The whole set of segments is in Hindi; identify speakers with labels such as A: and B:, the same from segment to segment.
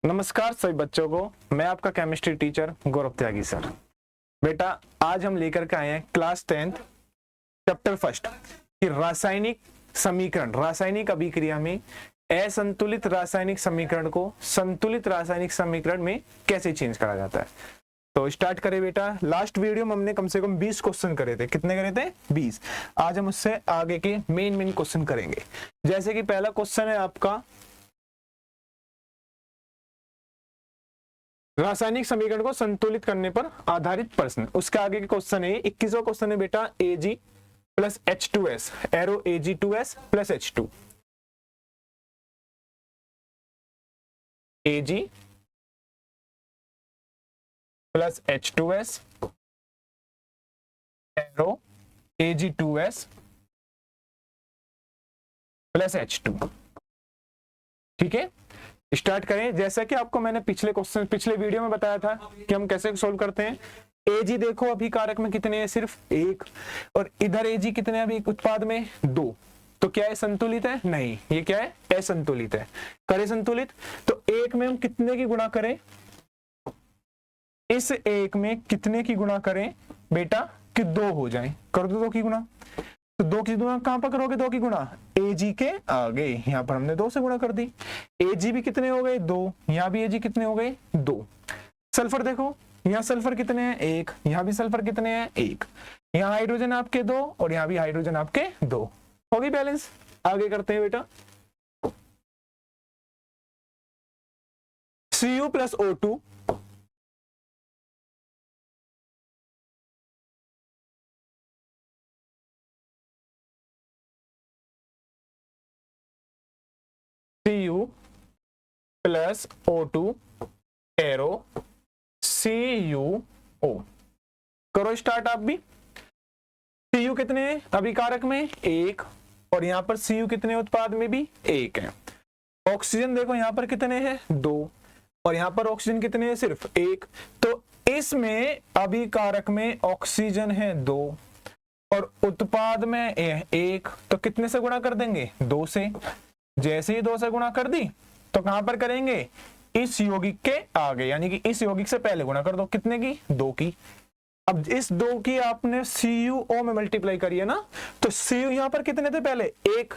A: नमस्कार सभी बच्चों को, मैं आपका केमिस्ट्री टीचर गौरव त्यागी सर। बेटा, आज हम लेकर के आए हैं क्लास 10 चैप्टर फर्स्ट कि रासायनिक समीकरण, रासायनिक अभिक्रिया में असंतुलित रासायनिक समीकरण को संतुलित रासायनिक समीकरण में कैसे चेंज करा जाता है। तो स्टार्ट करें बेटा। लास्ट वीडियो में हमने कम से कम 20 क्वेश्चन करे थे। कितने करे थे? 20। आज हम उससे आगे के मेन क्वेश्चन करेंगे। जैसे कि पहला क्वेश्चन है आपका, रासायनिक समीकरण को संतुलित करने पर आधारित प्रश्न। उसके आगे के क्वेश्चन है 21वां क्वेश्चन है बेटा, Ag plus H2S, arrow Ag2S plus H2, Ag plus H2S, arrow Ag2S plus H2। ठीक है, स्टार्ट करें। जैसा कि आपको मैंने पिछले वीडियो में बताया था कि हम कैसे सोल्व करते हैं। Ag देखो अभिकारक में कितने हैं? सिर्फ एक। और इधर Ag कितने अभी उत्पाद में? दो। तो क्या है? संतुलित है? नहीं, ये क्या है? असंतुलित है। करे संतुलित तो एक में हम कितने की गुणा करें? इस एक में कितने की गुणा करें बेटा कि दो हो जाए? कर दो दो की गुणा। तो दो की गुणा कहां पर करोगे? दो की गुणा Ag के आगे, यहां पर हमने दो से गुणा कर दी। Ag भी कितने हो गए? दो। यहां भी Ag कितने हो गए? दो। सल्फर देखो, यहाँ सल्फर कितने हैं? एक। यहाँ भी सल्फर कितने हैं? एक। यहाँ हाइड्रोजन आपके दो और यहाँ भी हाइड्रोजन आपके दो। होगी बैलेंस। आगे करते हैं बेटा। Cu plus O2 Cu plus O2 arrow CuO। करो स्टार्ट आप भी। Cu कितने हैं अभिकारक में? एक। और यहाँ पर Cu कितने उत्पाद में भी? एक है। ऑक्सीजन देखो यहाँ पर कितने हैं? दो। और यहाँ पर ऑक्सीजन कितने हैं? सिर्फ एक। तो इसमें अभिकारक में ऑक्सीजन है दो और उत्पाद में एक। तो कितने से गुणा कर देंगे? दो से। जैसे ही दो से गुणा कर दी तो कहां पर करेंगे? इस यौगिक के आगे, यानी कि इस यौगिक से पहले गुणा कर दो। कितने की? दो की। अब इस दो की आपने CuO में मल्टीप्लाई करी है ना, तो Cu यहाँ पर कितने थे पहले? एक।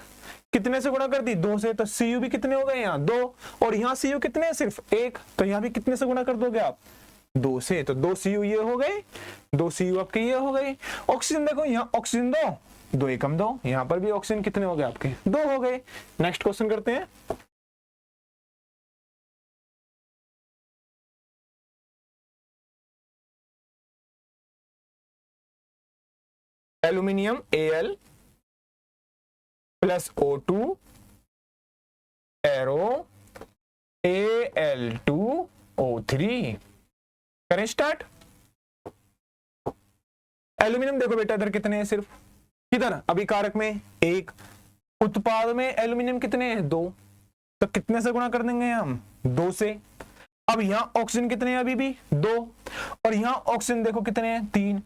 A: कितने से गुणा कर दी? दो से। तो Cu भी कितने हो गए? यहाँ दो। और यहाँ Cu कितने हैं? सिर्फ एक। तो यहाँ भी कितने से गुणा कर दोगे आप? दो से। तो दो Cu ये हो गए, दो Cu आपके ये हो गए। ऑक्सीजन देखो, यहाँ ऑक्सीजन दो, दो एकम दो। यहाँ पर भी ऑक्सीजन कितने हो गए आपके? दो हो गए। नेक्स्ट क्वेश्चन करते हैं। Aluminium Al plus O2 arrow Al2O3। करें स्टार्ट। एल्यूमिनियम देखो बेटा, इधर कितने हैं? सिर्फ किधर? अभिकारक में एक। उत्पाद में एल्यूमिनियम कितने हैं? दो। तो कितने से गुणा कर देंगे हम? दो से। अब यहाँ ऑक्सीजन कितने हैं? अभी भी दो। और यहाँ ऑक्सीजन देखो कितने हैं? तीन।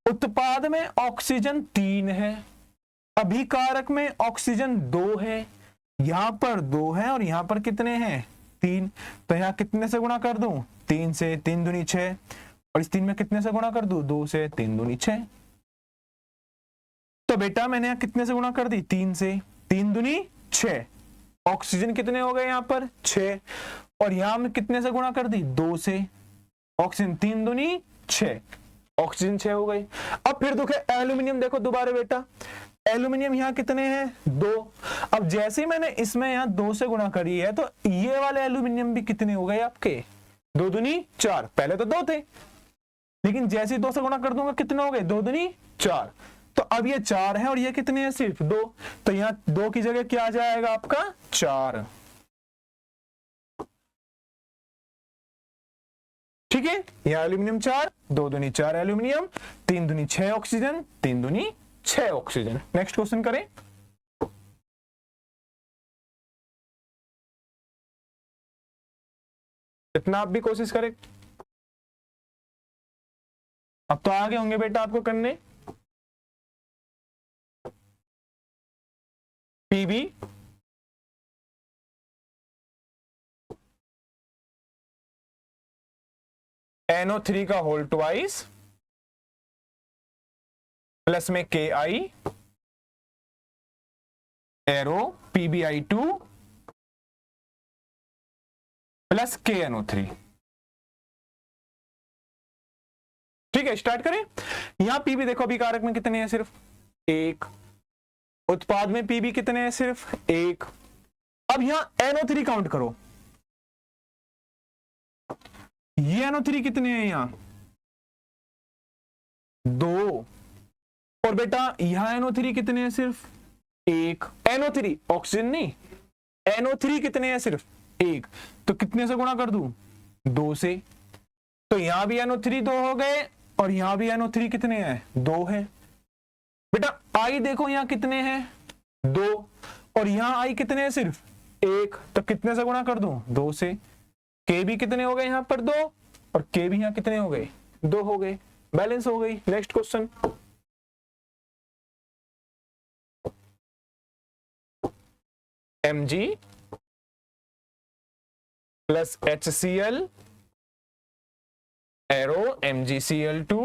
A: उत्पाद में ऑक्सीजन तीन है, अभिकारक में ऑक्सीजन दो है। यहाँ पर दो है और यहाँ पर कितने हैं? तीन। तो यहाँ कितने से गुणा कर दूं? तीन से। तीन दूनी छह। और इस तीन में कितने से गुणा कर दूं? दो से। तीन दूनी छह। तो बेटा मैंने यहाँ कितने से गुणा कर दी? तीन से। तीन दूनी छह। ऑक्सीजन कितने हो गए यहाँ पर? छह। और यहाँ में कितने से गुणा कर दी? दो से। ऑक्सीजन तीन दूनी छह। ऑक्सीजन छह हो गई। अब फिर दुखे एल्यूमिनियम देखो दोबारा बेटा। एल्यूमिनियम यहाँ कितने हैं? दो। अब जैसे ही मैंने इसमें यहाँ दो से गुणा करी है तो ये वाले एल्यूमिनियम भी कितने हो गए आपके? दो दूनी चार। पहले तो दो थे, लेकिन जैसे ही दो से गुणा कर दूंगा कितने हो गए? दो दूनी चार। तो अब ये चार है और ये कितने हैं? सिर्फ दो। तो यहाँ दो की जगह क्या आ जाएगा आपका? चार। ठीक है, यहाँ एल्यूमिनियम चार, दो दूनी चार एल्यूमिनियम, तीन दूनी छह ऑक्सीजन, तीन दूनी छह ऑक्सीजन। नेक्स्ट क्वेश्चन करें। इतना आप भी कोशिश करें। अब तो आगे होंगे बेटा आपको करने। पीबी NO3 का होल ट्वाइस प्लस में KI arrow PbI2 plus KNO3। ठीक है, स्टार्ट करें। यहां पीबी देखो अभी कारक में कितने हैं, सिर्फ एक। उत्पाद में पीबी कितने हैं, सिर्फ एक। अब यहां NO3 काउंट करो, ये NO3 कितने हैं, यहां 2। और बेटा यहां NO3 कितने हैं, सिर्फ एक। NO3 ऑक्सीजन नहीं, NO3 कितने हैं, सिर्फ एक। तो कितने से गुणा कर दूं, 2 से। तो यहां भी NO3 2 हो गए और यहां भी NO3 कितने हैं, 2 है। बेटा I देखो यहां कितने हैं, 2। और यहां I कितने हैं, सिर्फ 1। तो कितने से गुणा कर दूं, 2 से। K भी कितने हो गए यहां पर, 2। और K भी यहां कितने हो गए, 2 हो गए। बैलेंस हो गई। Next question. Mg plus HCl arrow MgCl2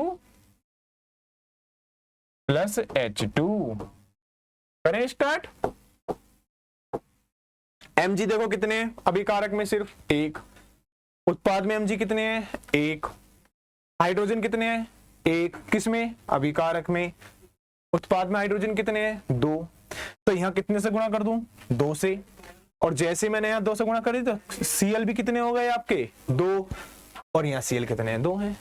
A: plus H2। करें स्टार्ट। Mg देखो कितने हैं, अभी कारक में सिर्फ एक। उत्पाद में Mg कितने हैं, एक। हाइड्रोजन कितने हैं, एक। किसमें, अभी कारक में। उत्पाद में हाइड्रोजन कितने हैं, 2। तो यहां कितने से गुणा कर दूं, 2 से। और जैसे मैंने यहां 2 से गुणा करी तो Cl भी कितने हो गए आपके, 2। और यहाँ Cl कितने हैं, 2 हैं।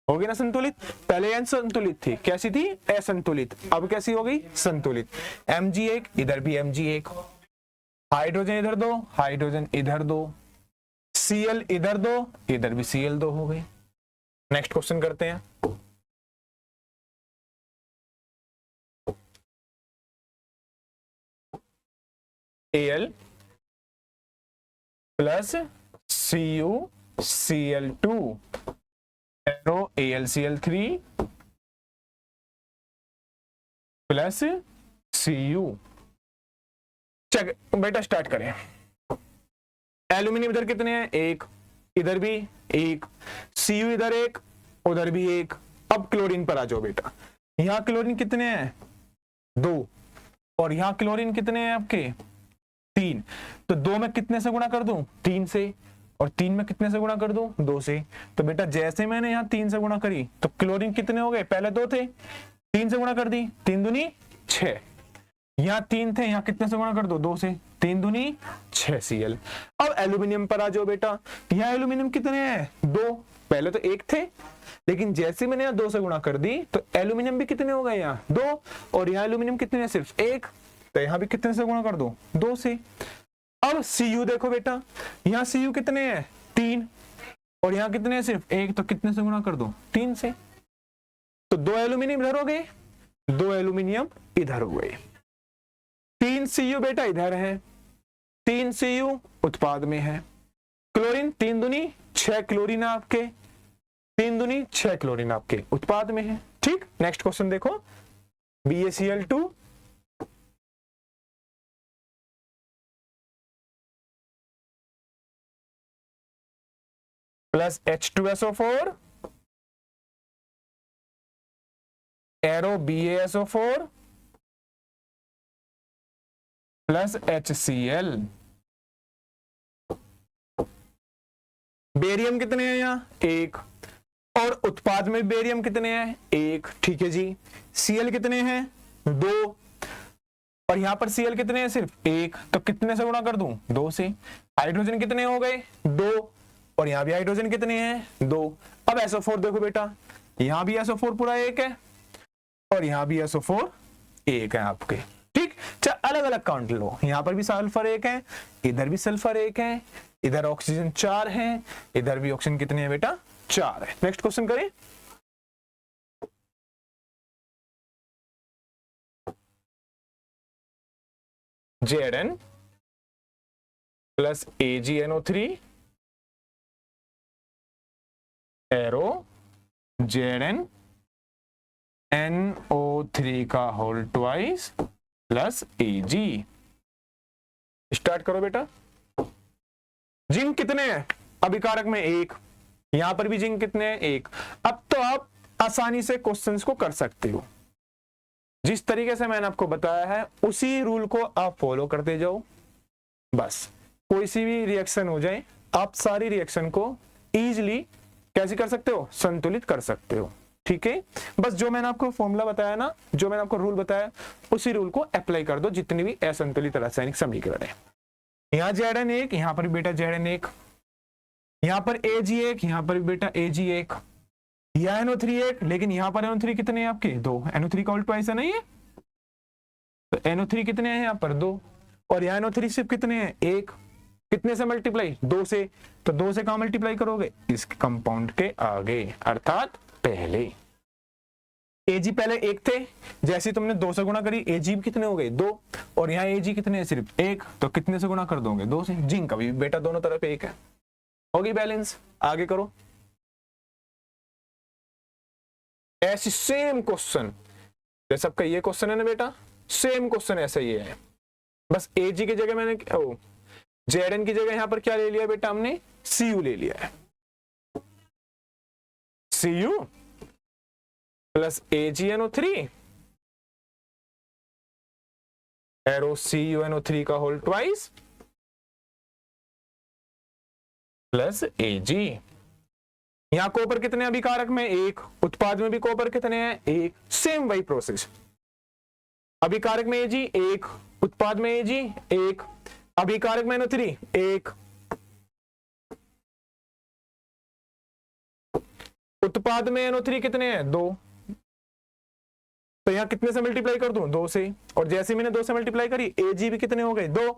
A: हो गई ना संतुलित। पहले असंतुलित थी, कैसी थी, असंतुलित। अब कैसी हो गई, संतुलित। Mg एक, इधर भी Mg एक। हाइड्रोजन इधर 2, हाइड्रोजन इधर 2। Cl इधर 2, इधर भी Cl 2 हो गई। नेक्स्ट क्वेश्चन करते हैं। Al plus CuCl2 arrow AlCl3 plus Cu। Check बेटा, स्टार्ट करें। एल्यूमिनियम इधर कितने हैं, एक। इधर भी एक। Cu इधर एक, उधर भी एक। अब क्लोरीन पर आ जाओ बेटा। यहां क्लोरीन कितने हैं, 2। और यहां क्लोरीन कितने हैं आपके, 3। तो 2 में कितने से गुणा कर दूं, 3 से। और 3 में कितने से गुणा कर दूं, 2 से। तो बेटा जैसे मैंने यहाँ 3 से गुणा करी तो क्लोरीन कितने हो गए, पहले 2 थे, 3 से गुणा कर दी, 3 दूनी 6। यहाँ 3 थे, यहाँ कितने से गुणा कर दो, 2 से। 3 दूनी 6 Cl। अब एल्यूमिनियम पर आ जाओ बेटा। यहाँ एल्यूमिनियम कितने हैं, 2। पहले तो 1 थे, लेकिन जैसे मैंने यहाँ 2 से गुणा कर दी तो एल्यूमिनियम भी कितने हो गए, यहाँ 2। और यहाँ एल्यूमिनियम कितने हैं, सिर्फ 1। तो यहाँ भी कितने से गुणा कर दो, 2 से। अब Cu देखो बेटा, यहाँ Cu कितने हैं, 3। और यहाँ कितने हैं, सिर्फ 1। तो कितने से गुणा कर दो, 3 से। तो 2 एल्यूमिनियम इधर हो गए, 2 एल्यूमिनियम इधर हो गए। 3 Cu बेटा इधर है, 3 Cu उत्पाद में है। क्लोरीन 3 दूनी 6 क्लोरीन आपके, 3 दूनी 6 क्लोरीन आपके उत्पाद में है। ठीक, नेक्स्ट क्वेश्चन देखो। BaCl2 plus H2SO4 arrow BaSO4 plus HCl। Barium कितने हैं यहाँ, 1। और उत्पाद में बेरियम कितने हैं, 1। ठीक है जी। Cl कितने हैं, 2। और यहां पर Cl कितने हैं, सिर्फ 1। तो कितने से गुणा कर दूं, 2 से। हाइड्रोजन कितने हो गए, 2। और यहां भी हाइड्रोजन कितने हैं, 2। अब SO4 देखो बेटा, यहां भी SO4 पूरा 1 है और यहां भी SO4 1 है आपके। ठीक, अलग अलग काउंट लो। यहां पर भी सल्फर 1 है, इधर भी सल्फर 1 है, इधर ऑक्सीजन 4 है, इधर भी ऑक्सीजन कितने हैं बेटा, 4 है। नेक्स्ट क्वेश्चन करें। Zn plus AgNO3 arrow Zn NO3 का whole twice plus Ag। Start करो बेटा। जिंक कितने हैं, अभिकारक में 1। यहां पर भी जिंक कितने हैं, 1। अब तो आप आसानी से क्वेश्चंस को कर सकते हो। जिस तरीके से मैंने आपको बताया है उसी रूल को आप फॉलो करते जाओ। बस कोई सी भी रिएक्शन हो जाए, आप सारी रिएक्शन को इजीली कैसे कर सकते हो, संतुलित कर सकते हो। ठीक है, बस जो मैंने आपको फॉर्मूला बताया ना, जो मैंने आपको रूल बताया, उसी रूल को अप्लाई कर दो जितनी भी असंतुलित रासायनिक समीकरण है। यहाँ Zn1, यहाँ पर बेटा Zn1, यहाँ पर Ag1, यहाँ पर बेटा Ag1, यह NO3 1, लेकिन यहाँ पर NO3 कितने हैं आपके, 2। NO3 का उल्टा ऐसा नहीं है, तो NO3 कितने हैं यहाँ पर, 2, और यहाँ NO3 सिर्फ कितने हैं, 1। कितने से मल्टीप्लाई, 2 से, तो 2 से कहां मल्टीप्लाई करोगे, इस कंपाउंड के आगे, अर्थात पहले। Ag पहले 1 थे, जैसे तुमने 2 से गुणा करी, Ag कितने हो गए, 2, और यहाँ Ag कितने हैं, सिर्फ 1, तो कितने से गुणा कर दोगे, 2 से। जिंक का भी बेटा दोनों तरफ 1 है, होगी बैलेंस। आगे करो, ऐसी सेम क्वेश्चन जैसे आपका ये क्वेश्चन है ना बेटा, सेम क्वेश्चन ऐसा ही है, बस Ag की जगह मैंने Zn की जगह यहां पर क्या ले लिया बेटा, हमने Cu ले लिया है। Cu plus AgNO3 arrow CuNO3 का होल ट्वाइस प्लस Ag। यहां कॉपर कितने अभिकारक में, 1, उत्पाद में भी कॉपर कितने हैं, 1, सेम वही प्रोसेस। अभिकारक में Ag 1, उत्पाद में Ag 1, अभिकारक में NO3 1, उत्पाद में NO3 कितने हैं, 2, तो यहां कितने से मल्टीप्लाई कर दूं, 2 से, और जैसे मैंने 2 से मल्टीप्लाई करी, Ag भी कितने हो गए, 2,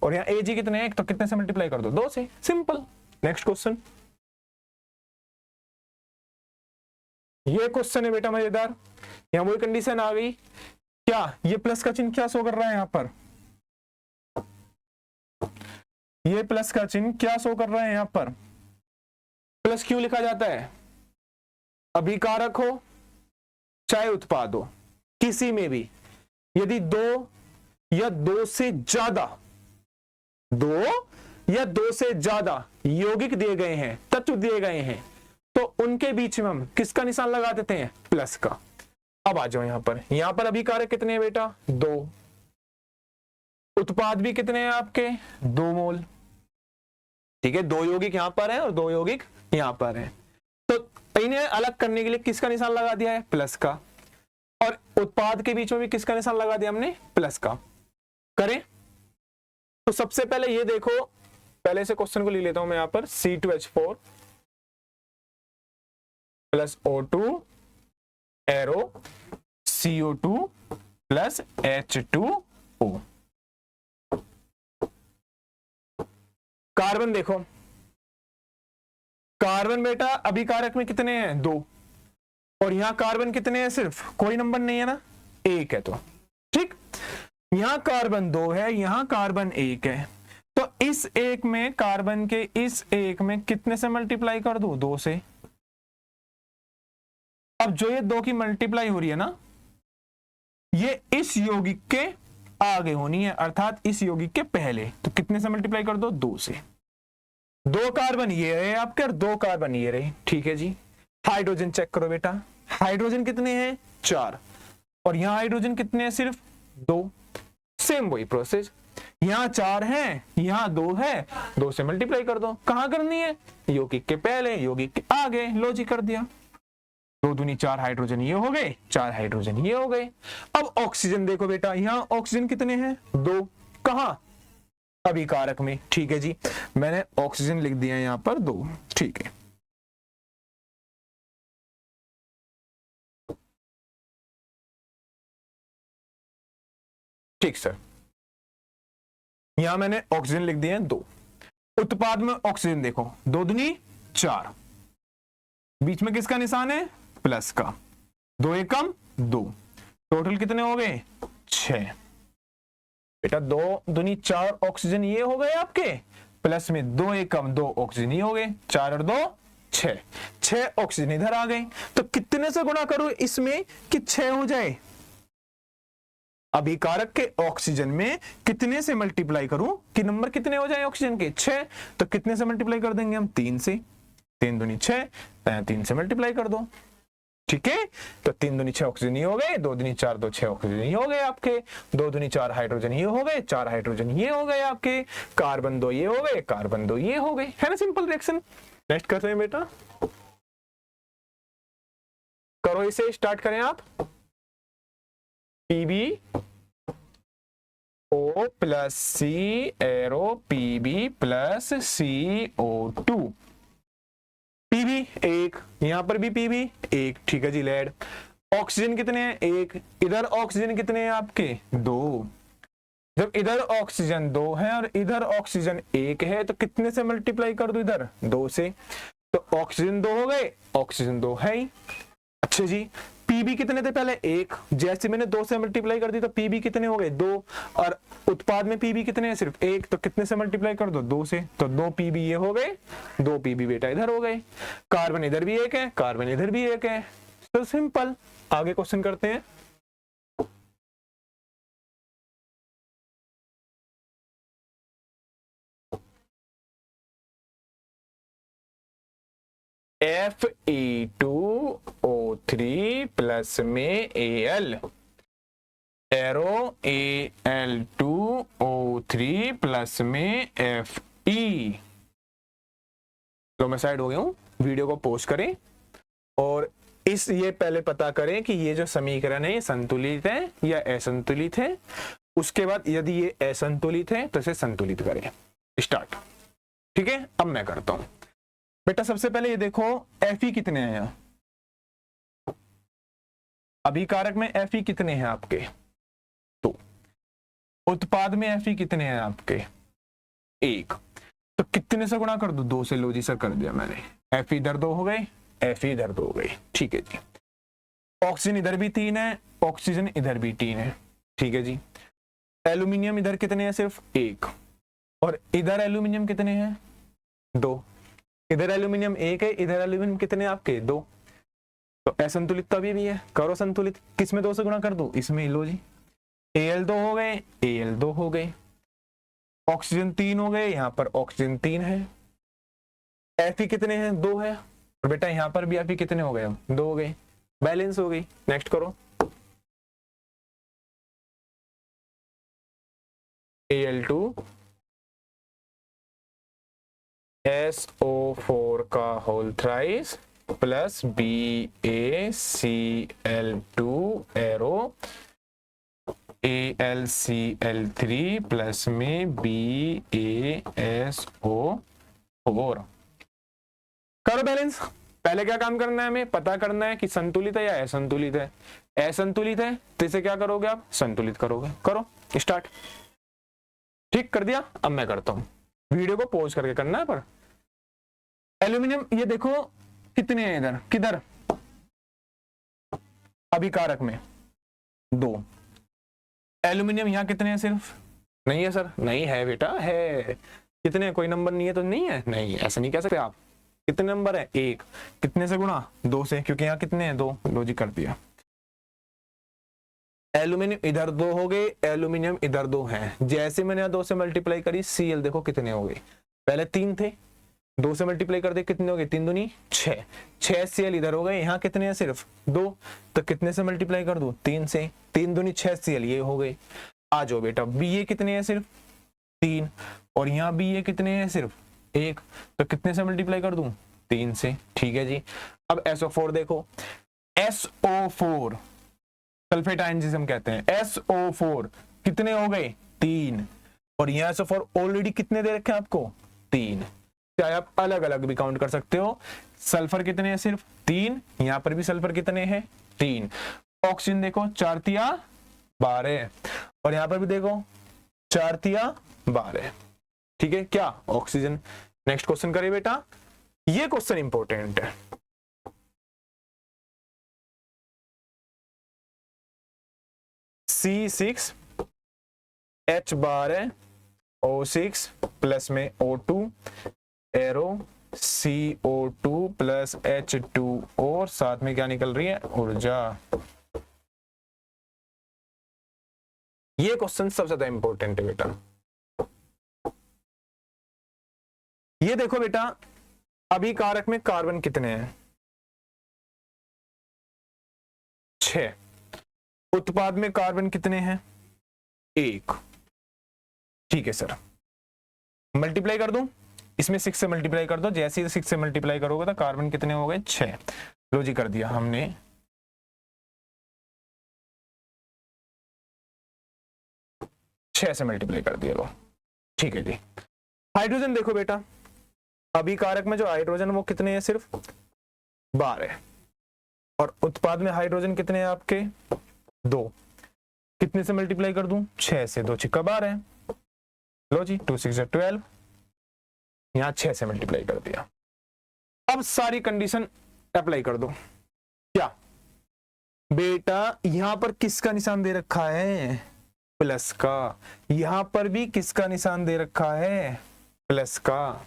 A: और यहाँ Ag कितने हैं, 1, तो कितने से मल्टीप्लाई कर दो, 2 से, सिंपल। नेक्स्ट क्वेश्चन, ये क्वेश्चन है बेटा मजेदार। यहाँ वही कंडीशन आ गई, क्या ये प्लस का चिन्ह क्या शो कर रहा है, यहाँ पर ये प्लस का चिन्ह क्या शो कर रहा है, यहाँ पर प्लस क्यों लिखा जाता है, अभिकारक हो चाहे उत्पाद हो, किसी में भी यदि 2 या 2 से ज्यादा 2 या 2 से ज्यादा यौगिक दिए गए हैं, तत्व दिए गए हैं, तो उनके बीच में हम किसका निशान लगा देते हैं, प्लस का। अब आ जाओ यहां पर अभिकारक कितने हैं बेटा, 2, उत्पाद भी कितने हैं आपके, 2 मोल। ठीक है, 2 यौगिक यहां पर है और 2 यौगिक यहां पर है, तो इन्हें अलग करने के लिए किसका निशान लगा दिया है, प्लस का, और उत्पाद के बीच में भी किसका निशान लगा दिया हमने, प्लस का। करें तो सबसे पहले ये देखो, पहले से क्वेश्चन को ले लेता हूं मैं यहां पर, C2H4 plus O2 arrow CO2 plus H2O। Carbon देखो, कार्बन बेटा अभिकारक में कितने हैं, 2, और यहां कार्बन कितने हैं, सिर्फ कोई नंबर नहीं है ना, 1 है, तो ठीक, यहां कार्बन 2 है, यहां कार्बन 1 है, तो इस 1 में, कार्बन के इस 1 में कितने से मल्टीप्लाई कर दूं, 2 से। अब जो ये 2 की मल्टीप्लाई हो रही है ना, ये इस यौगिक के आगे होनी है, अर्थात इस यौगिक के पहले, तो कितने से मल्टीप्लाई कर दो, 2 से। 2 कार्बन ये रहे आपके और 2 कार्बन ये रहे, ठीक है जी। हाइड्रोजन चेक करो बेटा, हाइड्रोजन कितने हैं, 4, और यहां हाइड्रोजन कितने हैं, सिर्फ 2, सेम वही प्रोसेस, यहां 4 हैं, यहां 2 है, 2 से मल्टीप्लाई कर दो। कहां करनी है, यौगिक के पहले, यौगिक के आगे, लॉजिक कर दिया। 2 दूनी 4 हाइड्रोजन ये हो गए, 4 हाइड्रोजन ये हो गए। अब ऑक्सीजन देखो बेटा, यहां ऑक्सीजन कितने हैं, 2, कहां, अभिकारक में, ठीक है जी, मैंने ऑक्सीजन लिख दिया यहां पर 2, ठीक है। ठीक सर, यहां मैंने ऑक्सीजन लिख दिए हैं 2, उत्पाद में ऑक्सीजन देखो, 2 दूनी 4, बीच में किसका निशान है, प्लस का, 2 एकम 2, टोटल कितने हो गए, 6 बेटा, 2 दूनी 4 ऑक्सीजन ये हो गए आपके, प्लस में 2 एकम 2 ऑक्सीजन ये हो गए, 4 और 2 6 ऑक्सीजन इधर आ गए। तो कितने से गुणा करूं इसमें कि 6 हो जाए, अभिकारक के ऑक्सीजन में कितने से मल्टीप्लाई करूं कि नंबर कितने हो जाए ऑक्सीजन के, 6, तो कितने से मल्टीप्लाई कर देंगे हम, 3 से। 3 दूनी 6, 3 से मल्टीप्लाई कर दो, ठीक है। तो 3 दूनी 6 ऑक्सीजन ही हो गए, 2 दूनी 4, 2 6 ऑक्सीजन ही हो गए आपके, 2 दूनी 4 हाइड्रोजन ये हो गए, 4 हाइड्रोजन ये हो गए आपके, कार्बन 2 ये हो गए, कार्बन 2 ये हो गए, है ना सिंपल रिएक्शन। नेक्स्ट करते हैं बेटा, करो इसे, स्टार्ट करें आप। Pb O plus C arrow Pb plus CO2, Pb 1, यहां पर भी Pb 1, ठीक है जी। लेड ऑक्सीजन कितने हैं? 1, इधर ऑक्सीजन कितने हैं आपके? 2। जब इधर ऑक्सीजन 2 है और इधर ऑक्सीजन 1 है तो कितने से मल्टीप्लाई कर दो? इधर 2 से, तो ऑक्सीजन 2 हो गए, ऑक्सीजन 2 है ही। अच्छा जी, Pb कितने थे पहले? 1, जैसे मैंने 2 से मल्टीप्लाई कर दी तो Pb कितने हो गए? 2, और उत्पाद में Pb कितने हैं? सिर्फ 1, तो कितने से मल्टीप्लाई कर दो? 2 से, तो 2 Pb ये हो गए, 2 Pb बेटा इधर हो गए। कार्बन इधर भी 1 है, कार्बन इधर भी 1 है, तो सिंपल। आगे क्वेश्चन करते हैं। Fe2O3 प्लस में Al, एरो Al2O3 प्लस में Fe। तो मैं साइड हो गया हूं, वीडियो को पॉज करें और ये पहले पता करें कि ये जो समीकरण है ये संतुलित है या असंतुलित है। उसके बाद यदि ये असंतुलित है तो इसे संतुलित करें। स्टार्ट, ठीक है। अब मैं करता हूं बेटा, सबसे पहले ये देखो Fe कितने हैं यहाँ, अभिकारक में Fe कितने हैं आपके? तो उत्पाद में Fe कितने हैं आपके? 1, तो कितने से गुणा कर दो? 2 से। लो जी सर, कर दिया मैंने। Fe इधर 2 हो गए, Fe इधर 2 हो गए, ठीक है जी। ऑक्सीजन इधर भी 3 है, ऑक्सीजन इधर भी 3 है, ठीक है जी। एल्यूमिनियम इधर कितने हैं? सिर्फ 1, और इधर एल्यूमिनियम कितने हैं? 2। इधर एल्यूमिनियम 1 है, इधर एल्यूमिनियम कितने आपके? 2। तो असंतुलित तो अभी भी है, करो संतुलित। किसमें 2 से गुणा कर दो? इसमें। लो जी, Al2 हो गए, Al2 हो गए, ऑक्सीजन 3 हो गए, यहां पर ऑक्सीजन 3 है। Fe कितने हैं? 2 है, और बेटा यहां पर भी Fe कितने हो गए? 2 हो गए, बैलेंस हो गई। नेक्स्ट करो, Al2 SO4 का whole thrice plus BaCl2 arrow AlCl3 plus में BaSO4। करो बैलेंस। पहले क्या काम करना है? हमें पता करना है कि संतुलित है या असंतुलित है। असंतुलित है तो इसे क्या करोगे आप? संतुलित करोगे। करो स्टार्ट। ठीक कर दिया। अब मैं करता हूं, वीडियो को पॉज करके करना है। पर एल्यूमिनियम ये देखो कितने हैं इधर, किधर? अभिकारक में 2। एल्यूमिनियम यहाँ कितने हैं? सिर्फ नहीं है सर, नहीं है बेटा, है। कितने? कोई नंबर नहीं है तो नहीं है, नहीं, ऐसा नहीं कह सकते आप। कितने नंबर है? 1। कितने से गुणा? 2 से, क्योंकि यहाँ कितने हैं? 2। लो जी, कर दिया। एल्यूमिनियम इधर 2 हो गए, एल्यूमिनियम इधर 2 हैं। जैसे मैंने यहाँ 2 से मल्टीप्लाई करी, Cl देखो कितने हो गए। पहले 3 थे, 2 से मल्टीप्लाई कर दे, कितने हो गए? 3 दूनी 6, 6 Cl इधर हो गए। यहाँ कितने हैं? सिर्फ 2, तो कितने से मल्टीप्लाई कर दूं? 3 से। 3 दूनी 6 Cl ये हो गए। आ जाओ बेटा, Ba कितने हैं? सिर्फ 3, और यहाँ Ba कितने हैं? सिर्फ 1, तो कितने से मल्टीप्लाई कर दूं? 3 से, ठीक है जी। अब SO4 देखो, SO4 सल्फेट आयन जिसे हम कहते हैं, SO4 कितने हो गए? 3, और यहाँ SO4 ऑलरेडी कितने दे रखे हैं आपको? 3। चाहे आप अलग अलग भी काउंट कर सकते हो। सल्फर कितने हैं? सिर्फ 3, यहाँ पर भी सल्फर कितने हैं? 3। ऑक्सीजन देखो 4 तिया 12, और यहाँ पर भी देखो 4 तिया 12, ठीक है क्या? ऑक्सीजन। नेक्स्ट क्वेश्चन करिए बेटा, ये क्वेश्चन इंपॉर्टेंट है। C6H12O6 प्लस में O2 arrow CO2 plus H2, और साथ में क्या निकल रही है? ऊर्जा। ये क्वेश्चन सबसे ज्यादा इंपॉर्टेंट है बेटा। ये देखो बेटा, अभिकारक में कार्बन कितने हैं? 6। उत्पाद में कार्बन कितने हैं? 1। ठीक है सर, मल्टीप्लाई कर दूं, इसमें 6 से मल्टीप्लाई कर दो, जैसे ही 6 से मल्टीप्लाई करोगे तो कार्बन कितने हो गए? 6। लो जी, कर दिया हमने। छह से मल्टीप्लाई कर दिया। लो ठीक है जी। हाइड्रोजन देखो बेटा, अभिकारक में जो हाइड्रोजन वो कितने हैं? सिर्फ 12। और उत्पाद में हाइड्रोजन कितने हैं आपके? 2। कितने से मल्टीप्लाई कर दूं? 6 से। 2 छिक्का 12। लो जी, 2 6 12। यहां 6 से मल्टीप्लाई कर दिया। अब सारी कंडीशन अप्लाई कर दो। क्या बेटा, यहां पर किसका निशान दे रखा है? प्लस का। यहां पर भी किसका निशान दे रखा है? प्लस का।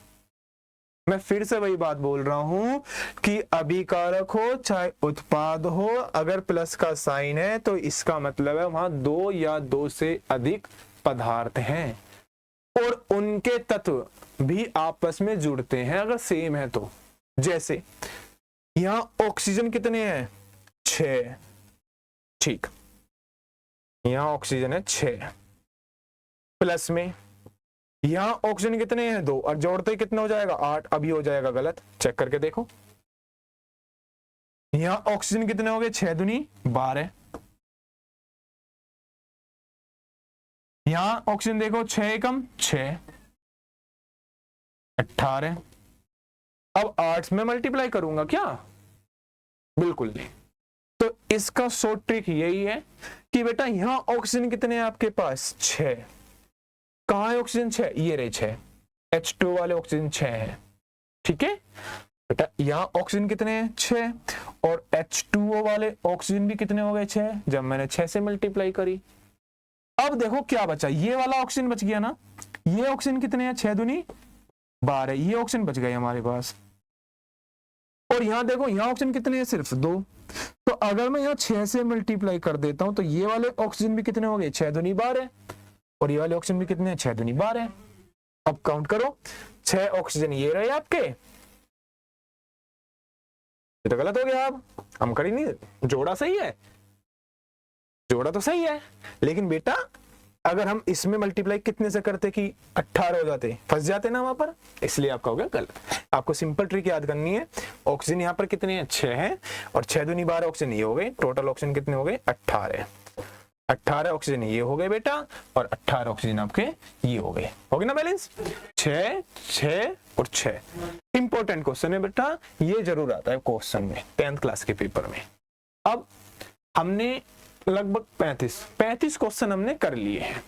A: मैं फिर से वही बात बोल रहा हूं कि अभिकारक हो चाहे उत्पाद हो, अगर प्लस का साइन है तो इसका मतलब है वहां 2 या 2 से अधिक पदार्थ हैं और उनके तत्व भी आपस में जुड़ते हैं अगर सेम है तो। जैसे यहां ऑक्सीजन कितने हैं? 6। ठीक, यहां ऑक्सीजन है 6, प्लस में यहां ऑक्सीजन कितने हैं? 2, और जोड़ते ही कितना हो जाएगा? 8। अभी हो जाएगा गलत, चेक करके देखो। यहां ऑक्सीजन कितने हो गए? 6 दूनी 12। यहां ऑक्सीजन देखो, 6 एकम 6, 18। अब 8 में मल्टीप्लाई करूंगा क्या? बिल्कुल नहीं। तो इसका शॉर्ट ट्रिक यही है कि बेटा यहां ऑक्सीजन कितने हैं आपके पास? 6। कहां है ऑक्सीजन? 6, ये रहे 6। H2 वाले ऑक्सीजन 6 है। ठीक है बेटा, यहां ऑक्सीजन कितने हैं? 6। और H2O वाले ऑक्सीजन भी कितने हो गए? 6, जब मैंने 6 से मल्टीप्लाई करी। अब देखो क्या बचा, ये वाला ऑक्सीजन बच गया ना। ये ऑक्सीजन कितने हैं? 6 दूनी 12। ये ऑक्सीजन बच गए हमारे पास। और यहां देखो, यहां ऑक्सीजन कितने हैं? सिर्फ 2। तो अगर मैं यहां 6 से मल्टीप्लाई कर देता हूं तो ये वाले ऑक्सीजन भी कितने हो गए? 6 दूनी 12। और ये वाले ऑक्सीजन भी कितने हैं? 6 दूनी 12। अब काउंट करो, 6 ऑक्सीजन ये रहे आपके। ये तो गलत हो गया। अब हम कर ही नहीं, जोड़ा सही है, जोड़ा तो सही है, लेकिन बेटा अगर हम इसमें मल्टीप्लाई कितने से करते कि 18 हो जाते, फंस जाते ना वहां पर, इसलिए आपका हो गया गलत। आपको सिंपल ट्रिक याद करनी है। ऑक्सीजन यहाँ पर कितने हैं? 6 हैं, और 6 दूनी 12 ऑक्सीजन ये हो गए। टोटल ऑक्सीजन कितने हो गए? 18। 18 ऑक्सीजन ये हो गए बेटा, और 18 ऑक्सीजन आपके ये हो गए। हो गए ना बैलेंस? 6 6 और 6। इंपॉर्टेंट क्वेश्चन है बेटा, ये जरूर आता है क्वेश्चन में 10th क्लास के पेपर में। अब हमने लगभग 35 क्वेश्चन हमने कर लिए हैं।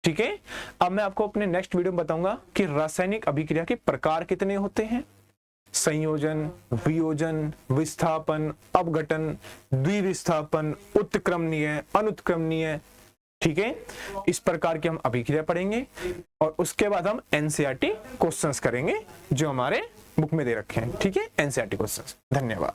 A: ठीक है, अब मैं आपको अपने नेक्स्ट वीडियो में बताऊंगा कि रासायनिक अभिक्रिया के प्रकार कितने होते हैं। संयोजन, वियोजन, विस्थापन, अपघटन, द्विविस्थापन, उत्क्रमणीय, अनुत्क्रमणीय। ठीक है, इस प्रकार की हम अभिक्रिया पढ़ेंगे और उसके बाद हम एनसीईआरटी क्वेश्चंस करेंगे जो हमारे बुक में दे रखे हैं। ठीक है, एनसीईआरटी क्वेश्चंस। धन्यवाद।